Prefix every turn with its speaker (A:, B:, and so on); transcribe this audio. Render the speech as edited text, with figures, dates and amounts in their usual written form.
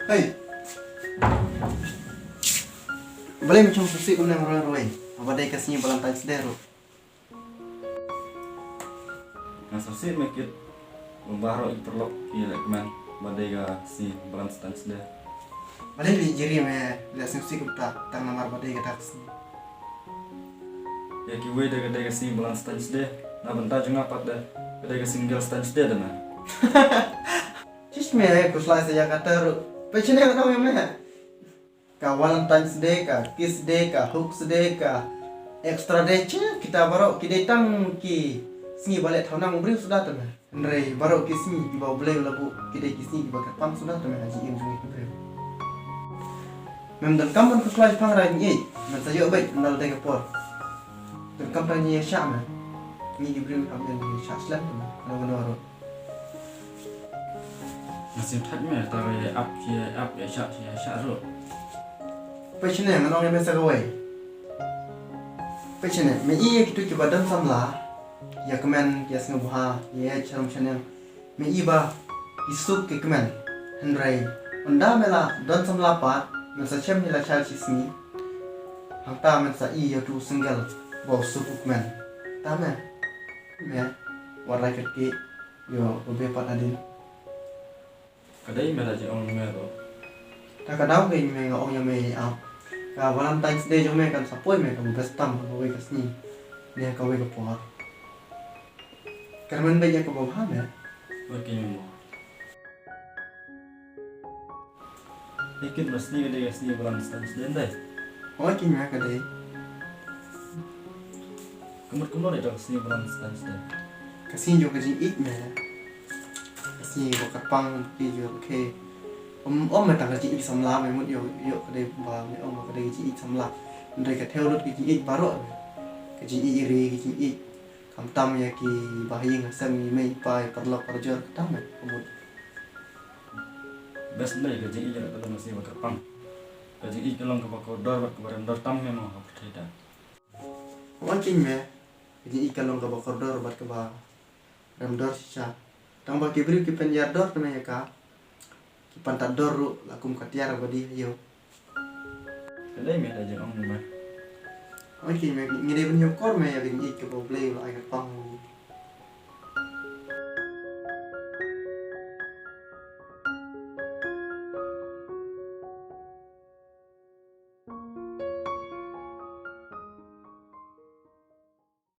A: Hey, boleh macam susi kau nak roy. Apa dah kasihnya Valentine's Day ro.
B: Nah, susi mikir baru interlock kira keman badai ga si Valentine's Day.
A: Boleh di jiri me, dah susi kau tak tang namar badai kita kasih.
B: Ya kiwe dah gadai ga si Valentine's Day. Nah bentar juga pat dah gadai ga single Valentine's Day dah.
A: Cis me kau selai saja kata ro. Macam ni orang yang mana? Ka Valentine's Day, ka Kiss Day, ka Hooks Day, ka Extra Day kita baru kita tang ki singi balik tahun nang beri sudah tu meh. Nrei baru ki singi ki bawa beli lagu kita ki singi ki bawa pang sudah tu meh haji yang sungi tu beri. Mem dan kamu kau selai pang rai ni, mem saja baik nal dah kapor. Dan kamu ni syak meh. Ni diberi kamu ni syak selam tu meh. Kalau baru.
B: Masih tak meh tapi up ya syak ro.
A: Macam ni orang yang biasa kawai. Macam ni, me iya kita cuba dan samla. Ya kemen ya sengabuha ya cara macam ni. Me iba isuk ke kemen. Hendrai. Anda mela dan samla pat. Masa cem ni lah cari sini. Hangta masa iya tu single bawa sup kemen. Tama. Me warna kerki yo lebih pat adin.
B: Kadai meh aja orang meh ro.
A: Tak kadang ke me orang yang me up. Ka Valentine's Day jo me kan sapoi me kan bestam ko we kasni. Ni ka we ko por. Karman be ya ko bawah me.
B: Oke mo. Ikut masni gadai ga si Valentine's Day dai.
A: Oh kin me ka dei.
B: Kumur dah si Valentine's Day.
A: Kasi jo ka jing ik me. Kasi ko kapang ki jo ke. Mà tặng cái chị ít sắm lá mày muốn yêu cái đây và mẹ ông mà cái đây chị ít sắm lá đây cái theo đốt cái chị ít baro cái chị ít ri cái chị ít cầm tam ya ki bahaya ngasam mai pai perlu kerja kita mah kemudian
B: Best dai ga jing ijara kalau masih bakar pang. Ga jing ik long ka bakar dor bak baran dor tam me mo ha putida.
A: mungkin mah cái chị ít kalau nggak bakar dor buat ke bah ram dor sisa tang baki beri ki penjar dor tu ya ka ki pantat dor ru lakum katiar badi yo
B: Kadai meh aja orang meh.
A: mungkin mah ngide punya kor mah ya gini ik ke boleh lah agak pang